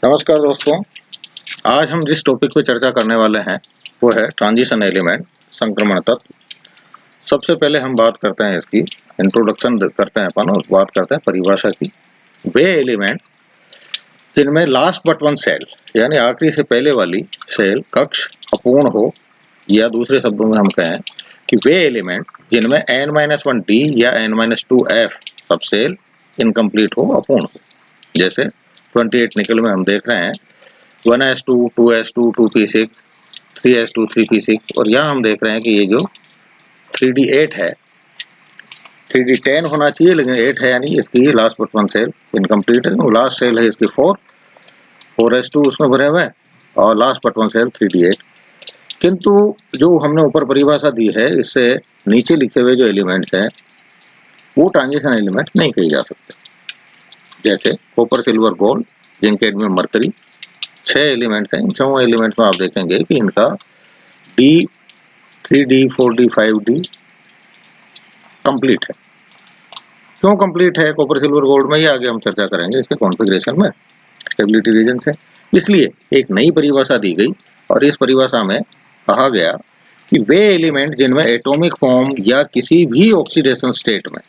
नमस्कार दोस्तों, आज हम जिस टॉपिक पे चर्चा करने वाले हैं वो है ट्रांजिशन एलिमेंट, संक्रमण तत्व। सबसे पहले हम बात करते हैं इसकी इंट्रोडक्शन करते हैं अपन और बात करते हैं परिभाषा की। वे एलिमेंट जिनमें लास्ट बट वन सेल यानी आखिरी से पहले वाली सेल कक्ष अपूर्ण हो, या दूसरे शब्दों में हम कहें कि वे एलिमेंट जिनमें n-1d या n-2f सब सेल इनकम्प्लीट हो, अपूर्ण हो। जैसे 28 निकल में हम देख रहे हैं 1s2, 2s2, 2p6, 3s2, 3p6, और यहाँ हम देख रहे हैं कि ये जो 3d8 है, 3d10 होना चाहिए लेकिन 8 है, यानी इसकी last but one cell incomplete है। लास्ट सेल है इसकी 4s2 उसमें भरे हुए हैं और last but one cell 3d8। किंतु जो हमने ऊपर परिभाषा दी है, इससे नीचे लिखे हुए जो एलिमेंट्स हैं वो ट्रांजिशन एलिमेंट नहीं कहे जा सकते। जैसे copper, silver, gold, zinc, cadmium, mercury, 6 elements हैं। इन 6 एलिमेंट्स में आप देखेंगे कि इनका D, 3D, 4D, 5D complete है। क्यों कंप्लीट है कॉपर, सिल्वर, गोल्ड में, ये आगे हम चर्चा करेंगे इसके कॉन्फ़िगरेशन में, स्टेबिलिटी रीजन से। इसलिए एक नई परिभाषा दी गई और इस परिभाषा में कहा गया कि वे एलिमेंट जिनमें एटॉमिक फॉर्म या किसी भी ऑक्सीडेशन स्टेट में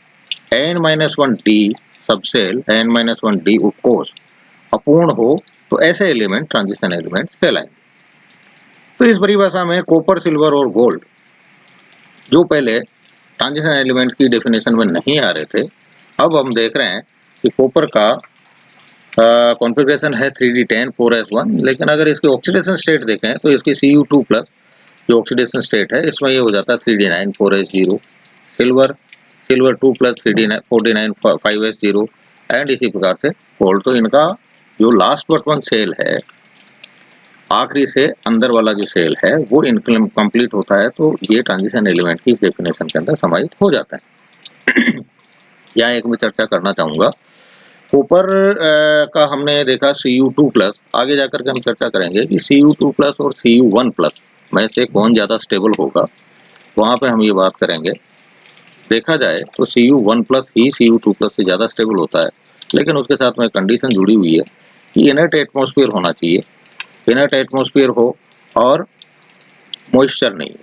n-1d सबसेल, n-1d उपकोष अपूर्ण हो तो ऐसे एलिमेंट ट्रांजिशन एलिमेंट कहलाएंगे। तो इस परिभाषा में कॉपर, सिल्वर और गोल्ड जो पहले ट्रांजिशन एलिमेंट की डेफिनेशन में नहीं आ रहे थे, अब हम देख रहे हैं कि कॉपर का कॉन्फ़िगरेशन है 3d10 4s1, लेकिन अगर इसके ऑक्सीडेशन स्टेट देखें तो इसकी Cu2+ जो ऑक्सीडेशन स्टेट है इसमें ये हो जाता है 3d9 4s0। Silver 2+ 3d49 5s0 and इसी प्रकार से गोल्ड। तो इनका जो लास्ट बट वन सेल है, आखिरी से अंदर वाला जो सेल है, वो इनकम्प्लीट होता है तो ये ट्रांजिशन एलिमेंट की इस डेफिनेशन के अंदर समाहित हो जाता है। यहाँ एक मैं चर्चा करना चाहूँगा, कॉपर का हमने देखा Cu2+, आगे जाकर के हम चर्चा करेंगे कि Cu2+ और Cu1+ में से कौन ज़्यादा स्टेबल होगा, वहाँ पे हम ये बात करेंगे। देखा जाए तो Cu1+ ही Cu2+ से ज़्यादा स्टेबल होता है, लेकिन उसके साथ में कंडीशन जुड़ी हुई है कि इनर्ट एटमॉस्फेयर होना चाहिए, इनर्ट एटमॉस्फेयर हो और मॉइस्चर नहीं हो।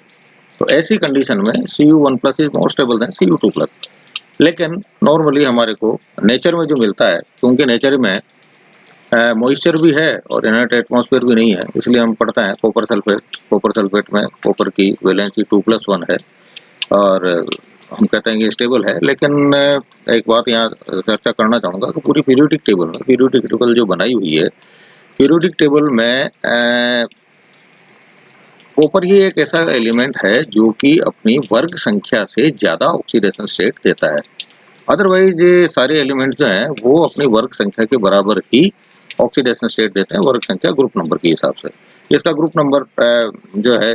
तो ऐसी कंडीशन में Cu1+ is more stable then Cu2+। लेकिन नॉर्मली हमारे को नेचर में जो मिलता है, क्योंकि नेचर में मॉइस्चर भी है और इनर्ट एटमॉस्फेयर भी नहीं है, इसलिए हम पढ़ते हैं कॉपर सल्फेट में कॉपर की वैलेंसी 2+1 है और हम कहते हैं कि स्टेबल है। लेकिन एक बात यहाँ चर्चा करना चाहूँगा कि पूरी पीरियोडिक टेबल जो बनाई हुई है, पीरियोडिक टेबल में कॉपर ही एक ऐसा एलिमेंट है जो कि अपनी वर्ग संख्या से ज़्यादा ऑक्सीडेशन स्टेट देता है। अदरवाइज ये सारे एलिमेंट जो हैं वो अपनी वर्ग संख्या के बराबर ही ऑक्सीडेशन स्टेट देते हैं, वर्ग संख्या ग्रुप नंबर के हिसाब से। इसका ग्रुप नंबर जो है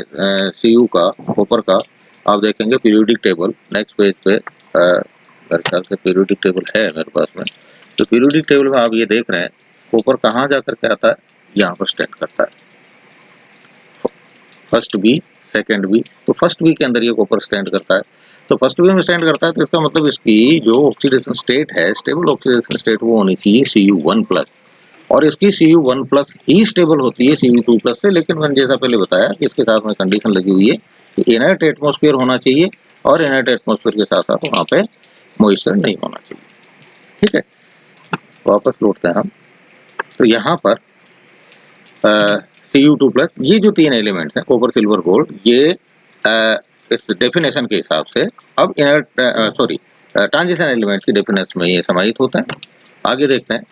Cu का, कॉपर का, आप देखेंगे पीरियोडिक टेबल नेक्स्ट पेज पे, मेरे ख्याल से पीरियोडिक टेबल है मेरे पास में। तो पीरियोडिक टेबल में आप ये देख रहे हैं कॉपर कहाँ जा करके आता है, यहाँ पर स्टैंड करता है, फर्स्ट बी, सेकंड बी। तो फर्स्ट बी के अंदर ये कॉपर स्टैंड करता है। तो फर्स्ट बी में स्टैंड करता है तो इसका मतलब इसकी जो ऑक्सीडेशन स्टेट है, स्टेबल ऑक्सीडेशन स्टेट, वो होनी चाहिए Cu1+, और इसकी Cu1+ ही स्टेबल होती है Cu2+ से। लेकिन मैंने जैसा पहले बताया कि इसके साथ में कंडीशन लगी हुई है कि इनर्ट एटमॉस्फेयर होना चाहिए और इनर्ट एटमॉस्फेयर के साथ साथ वहाँ पे मॉइस्चर नहीं होना चाहिए। ठीक है, वापस लौटते हैं हम। तो यहाँ पर Cu2+, ये जो 3 एलिमेंट्स हैं कॉपर, सिल्वर, गोल्ड, ये इस डेफिनेशन के हिसाब से अब ट्रांजिशन एलिमेंट की डेफिनेशन में ये समाहित होता है। आगे देखते हैं।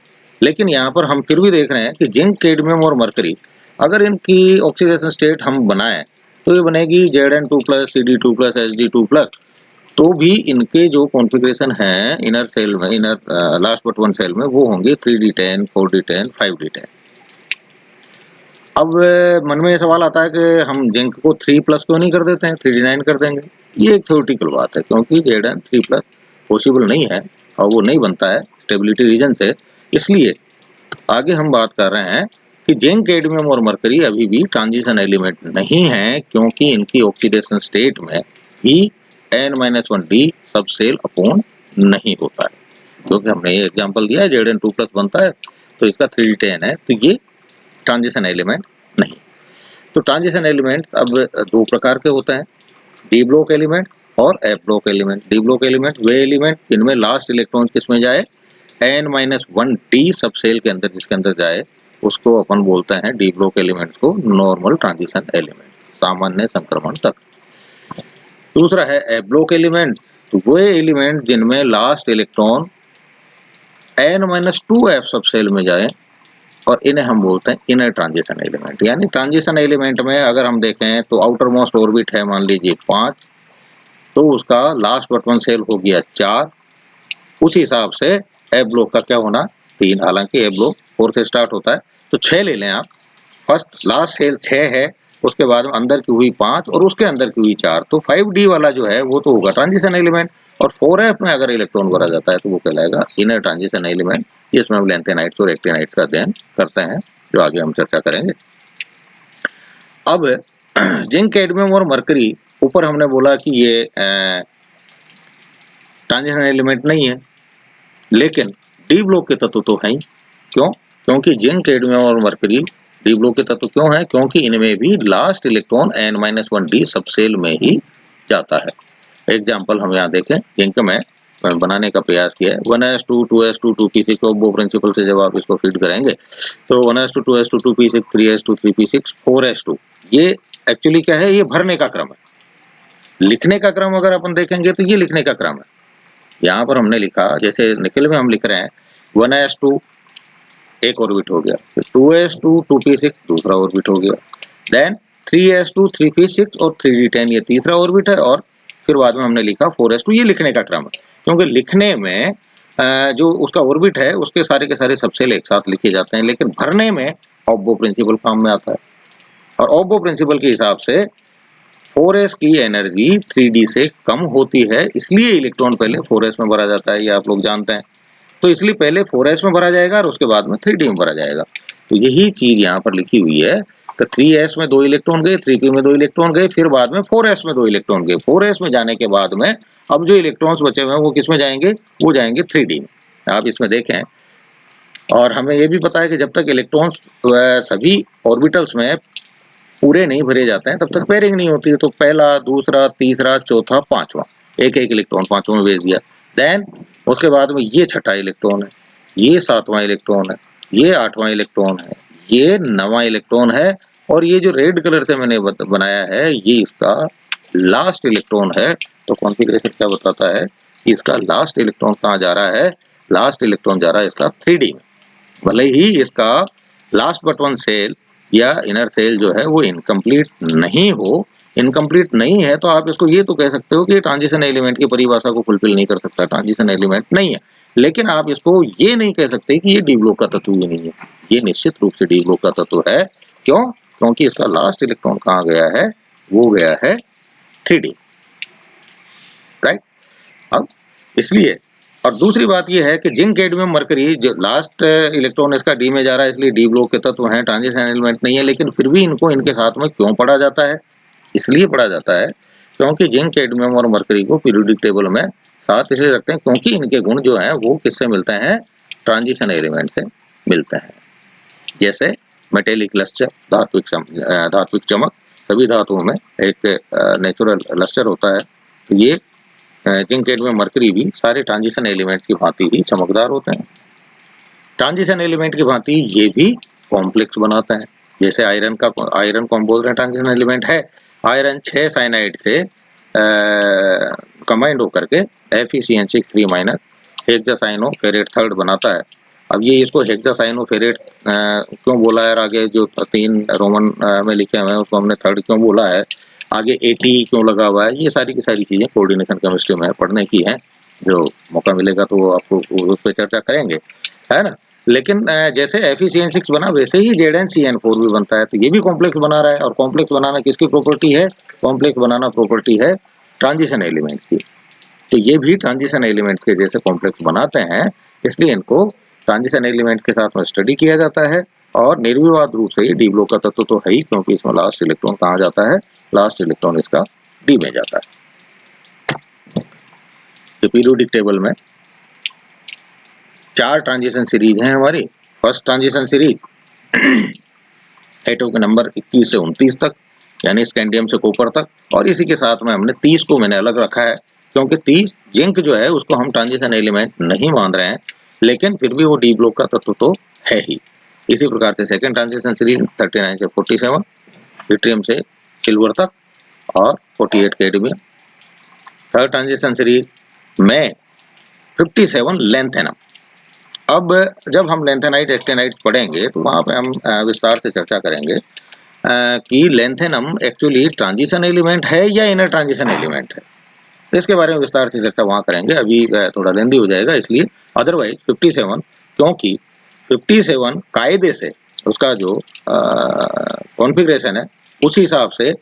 लेकिन यहाँ पर हम फिर भी देख रहे हैं कि जिंक, कैडमियम और मरकरी, अगर इनकी ऑक्सीडेशन स्टेट हम बनाएं तो ये बनेगी Zn2+, Cd2+, Hd2+। तो भी इनके जो कॉन्फ़िगरेशन है इनर सेल में, लास्ट बट वन सेल में, वो होंगे 3d10 4d10 5d10। अब मन में ये सवाल आता है कि हम जिंक को 3+ क्यों नहीं कर देते हैं, 3d9 कर देंगे। ये एक थ्योरेटिकल बात है, क्योंकि Zn 3+ पॉसिबल नहीं है और वो नहीं बनता है स्टेबिलिटी रीजन से। इसलिए आगे हम बात कर रहे हैं कि जिंक, कैडमियम और मरकरी अभी भी ट्रांजिशन एलिमेंट नहीं है, क्योंकि इनकी ऑक्सीडेशन स्टेट में ही n-1d सब सेल अपूर्ण नहीं होता है। क्योंकि हमने ये एग्जांपल दिया है Zn 2+ बनता है तो इसका 3d10 है, तो ये ट्रांजिशन एलिमेंट नहीं। तो ट्रांजिशन एलिमेंट अब दो प्रकार के होते हैं, डी ब्लॉक एलिमेंट और F block element. D block element वे एलिमेंट जिनमें लास्ट इलेक्ट्रॉन किसमें जाए, n-1 डी सब सेल के अंदर जिसके अंदर जाए उसको अपन बोलते हैं डी ब्लॉक एलिमेंट को नॉर्मल ट्रांजिशन एलिमेंट, सामान्य संक्रमण तक। दूसरा है एफ ब्लॉक एलिमेंट, तो वे एलिमेंट जिनमें लास्ट इलेक्ट्रॉन n-2 एफ सब सेल में जाए और इन्हें हम बोलते हैं इनर ट्रांजिशन एलिमेंट। यानी ट्रांजिशन एलिमेंट में अगर हम देखें तो आउटर मोस्ट ऑर्बिट है मान लीजिए 5, तो उसका लास्ट बट वन सेल हो गया 4, उस हिसाब से एफ ब्लॉक का क्या होना 3। हालांकि एफ ब्लॉक 4 से स्टार्ट होता है, तो 6 ले लें आप। फर्स्ट लास्ट सेल 6 है, उसके बाद में अंदर की हुई 5 और उसके अंदर की हुई 4, तो 5D वाला जो है वो तो होगा ट्रांजिशन एलिमेंट। और 4F में अगर इलेक्ट्रॉन भरा जाता है तो वो कहलाएगा इनर ट्रांजिशन एलिमेंट। इसमें हम लैंथेनाइट्स और एक्टिनाइट्स का अध्ययन करते हैं, जो आगे हम चर्चा करेंगे। अब जिंक, कैडमियम और मरकरी, ऊपर हमने बोला कि ये ट्रांजिशन एलिमेंट नहीं है, लेकिन डी ब्लॉक के तत्व तो हैं। क्यों? क्योंकि जिंक, कैडमियम और मरकरी डी ब्लॉक के तत्व क्यों है? क्योंकि इनमें भी लास्ट इलेक्ट्रॉन n-1 डी सब सेल में ही जाता है। एग्जाम्पल हम यहाँ देखें, जिंक में बनाने का प्रयास किया है 1s2 2s2 2p6, वो प्रिंसिपल से जब आप इसको फीड करेंगे तो 1s2 2s2 2p6 3s2 3p6 4s2, ये एक्चुअली क्या है, ये भरने का क्रम है। लिखने का क्रम अगर अपन देखेंगे तो ये लिखने का क्रम है। यहाँ पर हमने लिखा, जैसे निकल में हम लिख रहे हैं 1s2 एक ऑर्बिट हो गया, फिर 2s2 2p6 दूसरा ऑर्बिट हो गया, देन 3s2 3p6 और 3d10 ये तीसरा ऑर्बिट है, और फिर बाद में हमने लिखा 4s2, ये लिखने का क्रम है। क्योंकि लिखने में जो उसका ऑर्बिट है उसके सारे के सारे सबसेल एक साथ लिखे जाते हैं, लेकिन भरने में ऑब्बो प्रिंसिपल काम में आता है। और ऑब्बो प्रिंसिपल के हिसाब से 4s की एनर्जी 3d से कम होती है, इसलिए इलेक्ट्रॉन पहले 4s में भरा जाता है, ये आप लोग जानते हैं। तो इसलिए पहले 4s में भरा जाएगा और उसके बाद में 3d में भरा जाएगा। तो यही चीज यहाँ पर लिखी हुई है कि 3s में 2 इलेक्ट्रॉन गए, 3p में 2 इलेक्ट्रॉन गए, फिर बाद में 4s में 2 इलेक्ट्रॉन गए। 4s में जाने के बाद में अब जो इलेक्ट्रॉन्स बचे हुए हैं वो किस में जाएंगे, वो जाएंगे 3d में। आप इसमें देखें, और हमें ये भी पता है कि जब तक इलेक्ट्रॉन्स सभी ऑर्बिटल्स में पूरे नहीं भरे जाते हैं तब तक पेयरिंग नहीं होती है। तो पहला, दूसरा, तीसरा, चौथा, पांचवा, एक एक इलेक्ट्रॉन पांचवा में भेज दिया। देन उसके बाद में ये छठा इलेक्ट्रॉन है, ये सातवां इलेक्ट्रॉन है, ये आठवां इलेक्ट्रॉन है, ये नवां इलेक्ट्रॉन है, और ये जो रेड कलर से मैंने बनाया है ये इसका लास्ट इलेक्ट्रॉन है। तो कॉन्फ़िगरेशन क्या बताता है कि इसका लास्ट इलेक्ट्रॉन कहाँ जा रहा है, लास्ट इलेक्ट्रॉन जा रहा है इसका 3d में। भले ही इसका लास्ट बट वन सेल या इनर सेल जो है वो इनकम्प्लीट नहीं हो, इनकम्प्लीट नहीं है तो आप इसको ये तो कह सकते हो कि ट्रांजिशन एलिमेंट की परिभाषा को फुलफिल नहीं कर सकता, ट्रांजिशन एलिमेंट नहीं है। लेकिन आप इसको ये नहीं कह सकते कि ये डी ब्लॉक का तत्व ही नहीं है, ये निश्चित रूप से डी ब्लॉक का तत्व है। क्यों? क्योंकि इसका लास्ट इलेक्ट्रॉन कहाँ गया है, वो गया है 3d, राइट। अब इसलिए, और दूसरी बात यह है कि जिंक, कैडमियम, मरकरी जो लास्ट इलेक्ट्रॉन इसका डी में जा रहा है, इसलिए डी ब्लॉक के तत्व हैं, ट्रांजिशन एलिमेंट नहीं है। लेकिन फिर भी इनको इनके साथ में क्यों पढ़ा जाता है? इसलिए पढ़ा जाता है क्योंकि जिंक, कैडमियम और मरकरी को पीरियोडिक टेबल में साथ इसलिए रखते हैं क्योंकि इनके गुण जो हैं वो किससे मिलते हैं, ट्रांजिशन एलिमेंट से मिलते हैं। जैसे मेटेलिक लस्टर, धात्विक चमक, सभी धातुओं में एक नेचुरल लस्टर होता है। तो ये जिंक, कैडमियम, मरकरी भी सारे ट्रांजिशन एलिमेंट की भांति ही चमकदार होते हैं। ट्रांजिशन एलिमेंट की भांति ये भी कॉम्प्लेक्स बनाते हैं। जैसे आयरन को हम बोल रहे हैं ट्रांजिशन एलिमेंट है। आयरन 6 साइनाइड से कंबाइंड होकर के Fe3- हेक्सासाइनोफेरेट थर्ड बनाता है। अब ये इसको हेक्सासाइनोफेरेट क्यों बोला है, आगे जो 3 रोमन में लिखे हुए हैं उसको हमने थर्ड क्यों बोला है, आगे AT क्यों लगा हुआ है, ये सारी की सारी चीजें कोऑर्डिनेशन केमिस्ट्री में पढ़ने की हैं। जो मौका मिलेगा तो आपको उस पर चर्चा करेंगे, है ना। लेकिन जैसे Fe6 बना वैसे ही ZnCN4 भी बनता है। तो ये भी कॉम्प्लेक्स बना रहा है, और कॉम्प्लेक्स बनाना किसकी प्रॉपर्टी है, कॉम्प्लेक्स बनाना प्रॉपर्टी है ट्रांजिशन एलिमेंट्स की। तो ये भी ट्रांजिशन एलिमेंट्स के जैसे कॉम्प्लेक्स बनाते हैं, इसलिए इनको ट्रांजिशन एलिमेंट के साथ में स्टडी किया जाता है। और निर्विवाद रूप से ये डी ब्लॉक का तत्व तो है ही, क्योंकि इसमें लास्ट इलेक्ट्रॉन कहाँ जाता है, लास्ट इलेक्ट्रॉन इसका डी में जाता है। तो पीरियोडिक टेबल में 4 ट्रांजिशन सीरीज हैं हमारी। फर्स्ट ट्रांजिशन सीरीज एटम के नंबर 21 से 29 तक, यानी स्कैंडियम से कॉपर तक। और इसी के साथ में हमने 30 को मैंने अलग रखा है, क्योंकि 30 जिंक जो है उसको हम ट्रांजिशन एलिमेंट नहीं मान रहे हैं, लेकिन फिर भी वो डी ब्लॉक का तत्व तो है ही। इसी प्रकार से सेकेंड ट्रांजिशन सीरीज 39 से 47, ट्रिटियम से सिल्वर तक, और 48 कैडमियम। थर्ड ट्रांजिशन सीरीज में 57 लेंथेनम। अब जब हम लेंथेनाइट एक्टिनाइट पढ़ेंगे तो वहाँ पे हम विस्तार से चर्चा करेंगे कि लेंथेनम एक्चुअली ट्रांजिशन एलिमेंट है या इनर ट्रांजिशन एलिमेंट है। इसके बारे में विस्तार से चर्चा वहाँ करेंगे, अभी थोड़ा लेंदी हो जाएगा इसलिए। अदरवाइज 57, क्योंकि 57 कायदे से उसका जो कॉन्फ़िगरेशन है उस हिसाब से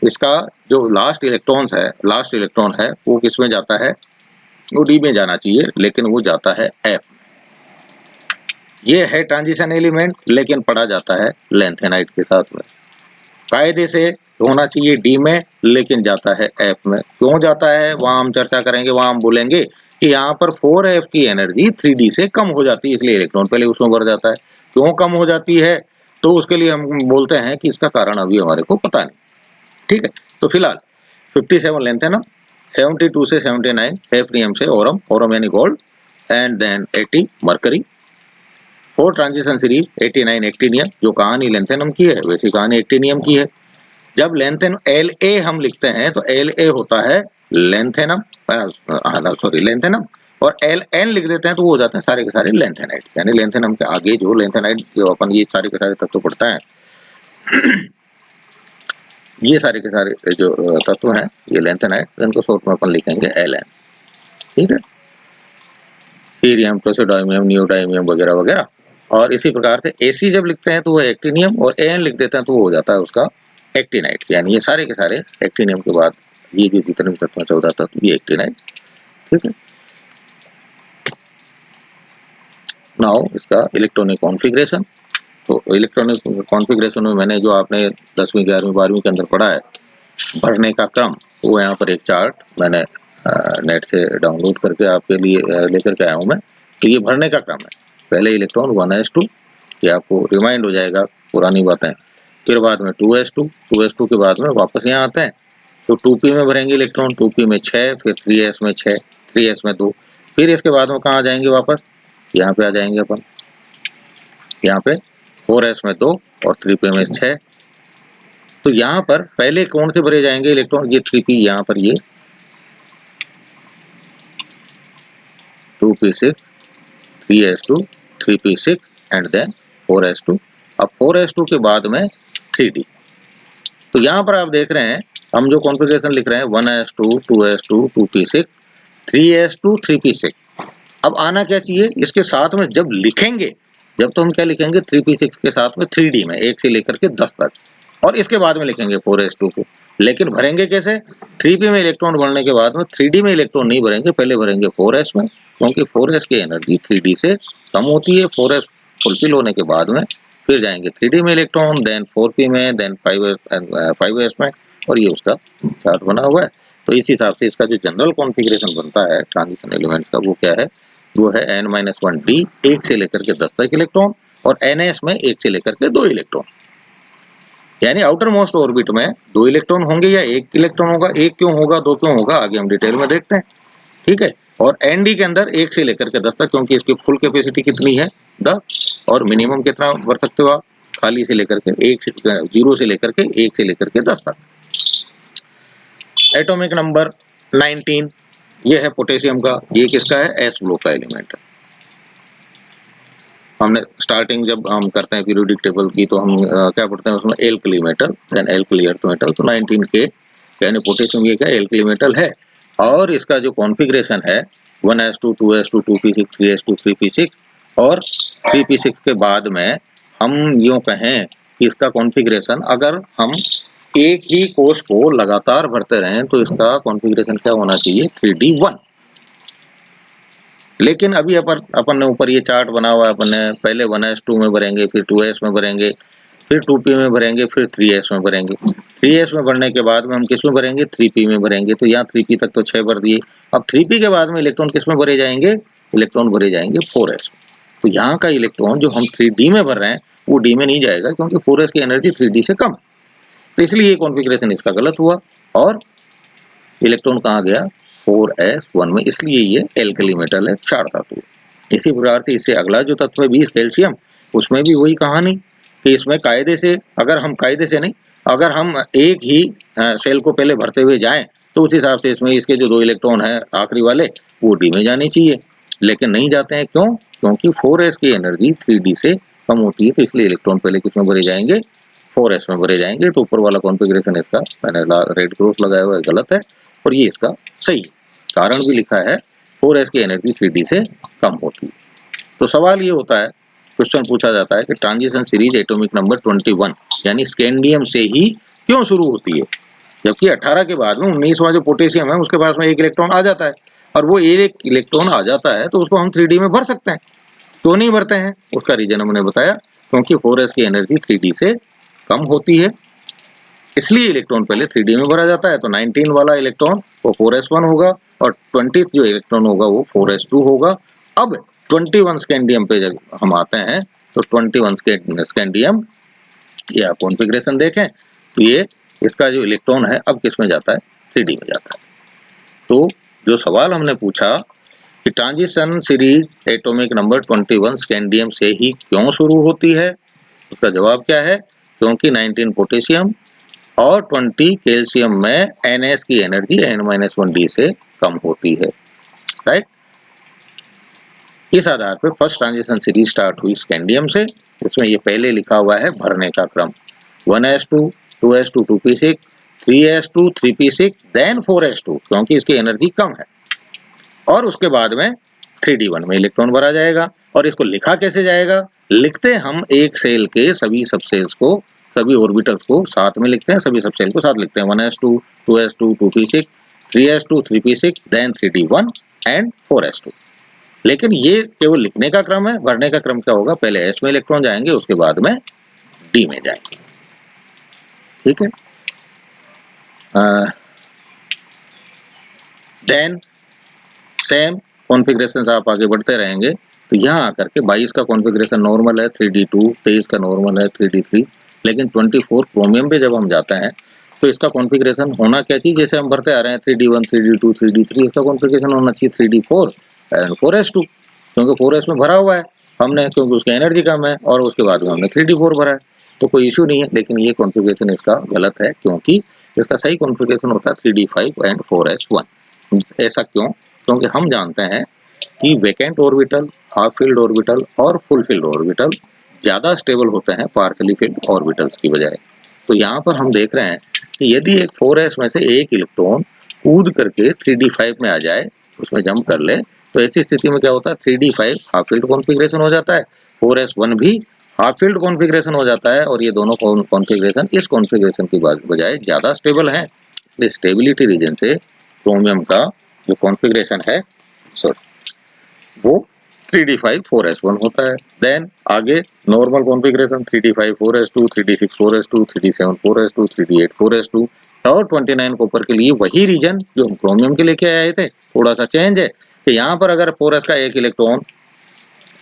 इसका जो लास्ट इलेक्ट्रॉन है वो किस में जाता है, वो डी में जाना चाहिए, लेकिन वो जाता है एफ। ये है ट्रांजिशन एलिमेंट, लेकिन पढ़ा जाता है लेंथेनाइट के साथ में। कायदे से होना चाहिए डी में, लेकिन जाता है एफ में। क्यों जाता है वहां हम चर्चा करेंगे, वहां हम बोलेंगे कि यहाँ पर 4f की एनर्जी 3d से कम हो जाती है, इसलिए इलेक्ट्रॉन पहले उसमें भर जाता है। क्यों कम हो जाती है, तो उसके लिए हम बोलते हैं कि इसका कारण अभी हमारे को पता नहीं। ठीक है, तो फिलहाल 57 लेंथेनम, 72 से 79 हेफ्नियम से ओरम यानी gold, and then 80 mercury. Four transition series 89 actinium, जो कहानी लेंथेनम की है वैसी कहानी एक्टिनियम की है। जब लेंथेन La हम लिखते हैं तो La होता है लेंथेनम, लेंथेनम, और Ln लिख देते हैं तो वो हो जाते हैं सारे के सारे लेंथेनाइट। यानी लेंथेनम के आगे जो लेंथेनाइट जो अपन ये सारे के सारे तत्व पढ़ता है ये सारे के सारे जो तत्व हैं ये लेंथेनाइट, इनको शॉर्ट में अपन लिखेंगे Ln। ठीक है, सीरियम, प्रोसिडाइमियम, नियोडाइमियम वगैरह वगैरह। और इसी प्रकार से Ac जब लिखते हैं तो वो एक्टिनियम, और An लिख देते हैं तो वो हो जाता है उसका एक्टिनाइट। यानी ये सारे के सारे एक्टिनियम के बाद ये जो जितने भी तत्व 14 तत्व ये एक्टिनाइट। ठीक है, नाउ इसका इलेक्ट्रॉनिक कॉन्फ़िगरेशन। तो इलेक्ट्रॉनिक कॉन्फ़िगरेशन में मैंने जो आपने 10वीं 11वीं 12वीं के अंदर पढ़ा है भरने का क्रम, वो यहाँ पर एक चार्ट मैंने नेट से डाउनलोड करके आपके लिए लेकर के आया हूँ मैं। तो ये भरने का क्रम है। पहले इलेक्ट्रॉन 1s2, ये आपको रिमाइंड हो जाएगा पुरानी बातें। फिर बाद में 2s2, 2s2 के बाद में वापस यहाँ आते हैं तो 2p में भरेंगे इलेक्ट्रॉन, 2p में 6, फिर 3s में 6, 3s में 2, फिर इसके बाद में कहाँ जाएंगे वापस, यहाँ पे आ जाएंगे अपन, यहाँ पे 4s में 2 और 3p में 6। तो यहाँ पर पहले कौन से भरे जाएंगे इलेक्ट्रॉन, ये 3p, यहाँ पर ये 2p6, 3s2, 3p6 and then 4s2। अब 4s2 के बाद में 3d। तो यहाँ पर आप देख रहे हैं हम जो कॉन्फ़िगरेशन लिख रहे हैं 1s2, 2s2, 2p6, 3s2, 3p6। अब आना क्या चाहिए इसके साथ में जब लिखेंगे, जब तो हम क्या लिखेंगे 3p6 के साथ में 3d में 1 से लेकर के 10 तक, और इसके बाद में लिखेंगे 4s2 को। लेकिन भरेंगे कैसे, 3p में इलेक्ट्रॉन भरने के बाद में 3d में इलेक्ट्रॉन नहीं भरेंगे, पहले भरेंगे 4s में, क्योंकि 4s की एनर्जी 3d से कम होती है। 4s फुलफिल होने के बाद में फिर जाएंगे 3d में इलेक्ट्रॉन, देन 4p में, देन 5s में, और ये उसका चार्ट बना हुआ है। तो इस हिसाब से इसका जो जनरल कॉन्फ़िगरेशन बनता है ट्रांजिशन एलिमेंट्स का वो क्या है, वो है n-1d 1 से लेकर के 10 तक इलेक्ट्रॉन, और ns में 1 से लेकर के 2 इलेक्ट्रॉन। यानी आउटर मोस्ट ऑर्बिट में 2 इलेक्ट्रॉन होंगे या 1 इलेक्ट्रॉन होगा, 1 क्यों होगा 2 क्यों होगा, आगे हम डिटेल में देखते हैं। ठीक है, और nd के अंदर 1 से लेकर के 10 तक, क्योंकि इसकी फुल कैपेसिटी कितनी है 10, और मिनिमम कितना भर सकते हो आप खाली से लेकर के 0 से लेकर के 1 से लेकर के 10 तक। एटॉमिक नंबर 19, ये है पोटेशियम का, ये किसका है, एस ब्लॉक का एलिमेंट है। हमने स्टार्टिंग जब हम करते हैं पीरियोडिक टेबल की तो हम क्या पढ़ते हैं उसमें alkali metal, then alkali earth metal. तो 19 के यानी पोटेशियम ये क्या एल्कली मेटल है, और इसका जो कॉन्फ़िगरेशन है 1s2, 2s2, 2p6, 3s2, 3p6, और 3p6 के बाद में हम यूँ कहें कि इसका कॉन्फ़िगरेशन अगर हम एक ही कोष को लगातार भरते रहें तो इसका कॉन्फ़िगरेशन क्या होना चाहिए 3d1। लेकिन अभी अपन ने ऊपर ये चार्ट बना हुआ है, अपन ने पहले 1s2 में भरेंगे, फिर 2s में भरेंगे, फिर 2p में भरेंगे, फिर 3s में भरेंगे। 3s में भरने के बाद में हम किस में भरेंगे 3p में भरेंगे। तो यहाँ 3p तक तो 6 भर दिए। अब 3p के बाद में इलेक्ट्रॉन किस में भरे जाएंगे, इलेक्ट्रॉन भरे जाएंगे 4s। तो यहाँ का इलेक्ट्रॉन जो हम 3d में भर रहे हैं वो डी में नहीं जाएगा क्योंकि 4s की एनर्जी 3d से कम, तो इसलिए ये कॉन्फ़िगरेशन इसका गलत हुआ और इलेक्ट्रॉन कहाँ गया 4s1 में, इसलिए ये एल्कली मेटल है, क्षार धातु है। इसी प्रकार से इससे अगला जो तत्व है 20 कैल्शियम, उसमें भी वही कहानी कि इसमें कायदे से, अगर हम कायदे से नहीं, अगर हम एक ही सेल को पहले भरते हुए जाएं तो उस हिसाब से इसमें इसके जो 2 इलेक्ट्रॉन है आखिरी वाले वो डी में जाने चाहिए, लेकिन नहीं जाते हैं। क्यों? क्योंकि 4s की एनर्जी 3d से कम होती है, तो इसलिए इलेक्ट्रॉन पहले किसमें भरे जाएंगे 4s में भरे जाएंगे। तो ऊपर वाला कॉन्फ़िगरेशन इसका मैंने रेड क्रॉस लगाया हुआ है गलत है और ये इसका सही है। कारण भी लिखा है 4s की एनर्जी 3d से कम होती है। तो सवाल ये होता है, क्वेश्चन पूछा जाता है कि ट्रांजिशन सीरीज एटॉमिक नंबर 21 यानी स्कैंडियम से ही क्यों शुरू होती है, जबकि 18 के बाद में 19वां जो पोटेशियम है उसके पास में एक इलेक्ट्रॉन आ जाता है, और वो एक इलेक्ट्रॉन आ जाता है तो उसको हम 3d में भर सकते हैं। क्यों नहीं भरते हैं? उसका रीजन हमने बताया, क्योंकि 4s की एनर्जी 3d से कम होती है, इसलिए इलेक्ट्रॉन पहले 3d में भरा जाता है। तो 19 वाला इलेक्ट्रॉन वो 4s1 होगा और 20 जो इलेक्ट्रॉन होगा वो 4s2 होगा। अब 21 स्कैंडियम पे जब हम आते हैं तो 21 स्कैंडियम, ये आप कॉन्फ़िगरेशन देखें तो ये इसका जो इलेक्ट्रॉन है अब किस में जाता है 3d में जाता है। तो जो सवाल हमने पूछा कि transition series atomic number 21 scandium से ही क्यों शुरू होती है, उसका जवाब क्या है, क्योंकि 19 पोटेशियम और 20 कैल्शियम में NS की एनर्जी n-1d से कम होती है, राइट। इस आधार पर फर्स्ट ट्रांजिशन सीरीज स्टार्ट हुई स्कैंडियम से। इसमें ये पहले लिखा हुआ है भरने का क्रम 1s2 2s2 2p6 3s2 3p6 then 4s2, क्योंकि इसकी एनर्जी कम है, और उसके बाद में 3d1 में इलेक्ट्रॉन भरा जाएगा। और इसको लिखा कैसे जाएगा? लिखते हम एक सेल के सभी सबसेल्स को, सभी ऑर्बिटल्स को साथ में लिखते हैं, सभी सबसेल को साथ लिखते हैं 1s2 2s2 2p6 3s2 3p6 then 3d1 and 4s2। लेकिन ये केवल लिखने का क्रम है, भरने का क्रम क्या होगा, पहले s में इलेक्ट्रॉन जाएंगे उसके बाद में d में जाएंगे, ठीक है। देन सेम कॉन्फ़िगरेशन आप आगे बढ़ते रहेंगे तो यहाँ आकर के 22 का कॉन्फ़िगरेशन नॉर्मल है 3d2, 23 का नॉर्मल है 3d3, लेकिन 24 क्रोमियम पे जब हम जाते हैं तो इसका कॉन्फ़िगरेशन होना क्या चाहिए, जैसे हम बढ़ते आ रहे हैं 3d1 3d2 3d3, इसका कॉन्फ़िगरेशन होना चाहिए 3d4 एंड 4s2, क्योंकि 4s में भरा हुआ है हमने, क्योंकि उसकी एनर्जी कम है, और उसके बाद में हमने 3d4 भरा है, तो कोई इशू नहीं है। लेकिन ये कॉन्फ़िगरेशन इसका गलत है, क्योंकि इसका सही कॉन्फ़िगरेशन होता है 3d5 एंड 4s1। ऐसा क्यों? क्योंकि हम जानते हैं कि vacant orbital, half filled orbital और फुल फील्ड ऑर्बिटल ज़्यादा स्टेबल होते हैं पार्शियली फील्ड ऑर्बिटल्स की बजाय। तो यहाँ पर हम देख रहे हैं कि यदि एक 4s में से एक इलेक्ट्रॉन कूद करके 3d5 में आ जाए, उसमें जंप कर ले, तो ऐसी स्थिति में क्या होता है 3d5 हाफ फील्ड कॉन्फ़िगरेशन हो जाता है, 4s1 भी हाफ फील्ड कॉन्फ़िगरेशन हो जाता है, और ये दोनों कॉन्फ़िगरेशन इस कॉन्फ़िगरेशन की बजाय ज़्यादा स्टेबल हैं। इसलिए स्टेबिलिटी रीजन से क्रोमियम का जो कॉन्फ़िगरेशन है वो 3d5 4s1 होता है। देन आगे normal configuration 3d5 4s2 3d6 4s2 3d7 4s2 3d8 4s2, और 29 कॉपर के लिए वही रीजन जो हम क्रोमियम के लेके आए थे, थोड़ा सा चेंज है कि यहाँ पर अगर 4s का एक इलेक्ट्रॉन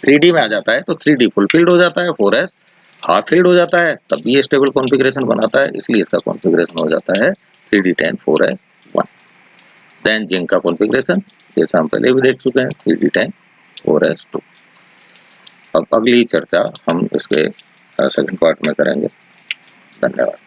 3d में आ जाता है तो 3d फुल फील्ड हो जाता है, 4s हाफ फील्ड हो जाता है, तब भी ये स्टेबल कॉन्फ़िगरेशन बनाता है, इसलिए इसका कॉन्फ़िगरेशन हो जाता है 3d10 4s1। देन जिंक का कॉन्फ़िगरेशन जैसा हम पहले भी देख चुके हैं 3d10 4s2। अब अगली चर्चा हम इसके सेकंड पार्ट में करेंगे। धन्यवाद।